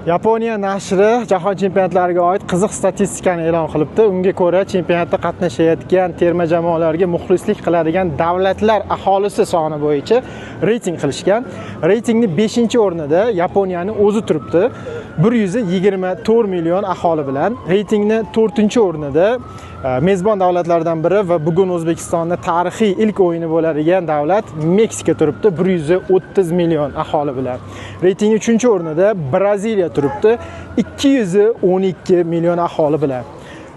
Yaponiya nashri jahon chempionatlariga oid qiziq statistikani e'lon qilibdi. Unga ko'ra, chempionatda qatnashayotgan terma jamoalarga muxlislik qiladigan davlatlar aholisi soni bo'yicha reyting qilishgan. Reytingning 5-o'rnida Yaponiyani o'zi turibdi. 124 million aholi bilan. Reytingning 4-o'rnida mezbon davlatlardan biri va bugun O'zbekistonda tarixiy ilk o'yini bo'ladigan davlat Meksika turibdi 130 million aholi bilan. Reytingning 3-o'rnida Braziliya turibdi 212 million aholi bilan.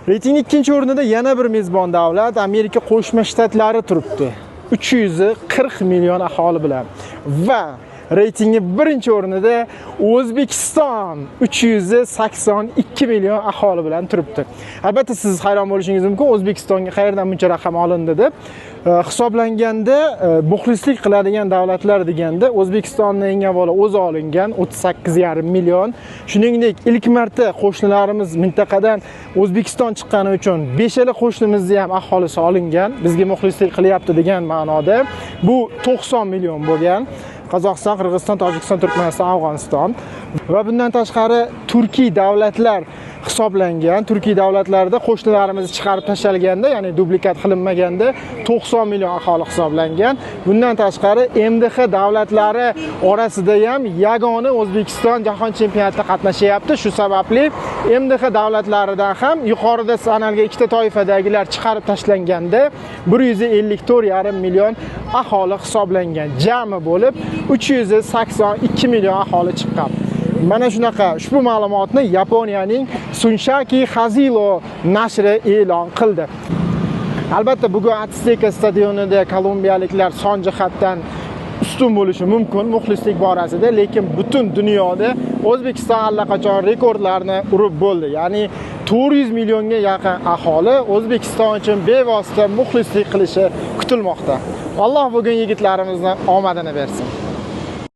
Reytingning 2-o'rnida yana bir mezbon davlat Amerika Qo'shma Shtatlari turibdi 340 million aholi bilan va reytingning 1-o'rnida O'zbekiston 382 million aholi bilan turibdi. Albatta siz hayron bo'lishingiz mumkin, O'zbekistonga qayerdan buncha raqam olindi deb. Hisoblanganda muxlislik qiladigan davlatlar deganda O'zbekistonning eng avvalo o'zi olingan 38,5 million. Shuningdek, ilk marta qo'shnilarimiz mintaqadan O'zbekiston chiqqani uchun 5 qo'shnimizni ham aholisi olingan, bizga muxlislik qilyapti degan ma'noda. Bu 90 million bo'lgan. Qozog'iston, Qirg'iziston, Tojikiston, Turkmaniston, Afg'oniston va bundan tashqari turkiy davlatlar hisoblangan. Turkiy davlatlarda qo'shnilarimiz chiqarib tashalganda, ya'ni dublikat qilinmaganda 90 million aholi hisoblangan. Bundan tashqari MDH davlatlari orasida ham yagona O'zbekiston jahon chempionatida qatnashyapti. Shu sababli MDH davlatlaridan ham yuqorida sanalgan ikkita toifadagilar chiqarib tashlanganda 154,5 million aholi hisoblangan. Jami bo'lib 382 million aholi chiqqan. Mana shunaqa ushbu ma'lumotni Yaponiyaning Sunsaki Hazilo nashri e'lon qildi. Albatta bugun Azteca stadionida kolumbiyaliklar son jihatdan ustun bo'lishi mumkin muxlislik borasida, lekin butun dunyoda O'zbekiston allaqachon rekordlarni urib bo'ldi. Ya'ni 400 millionga yaqin aholi O'zbekiston uchun bevosita muxlislik qilishi kutilmoqda. Alloh bugun yigitlarimizning omadini bersin.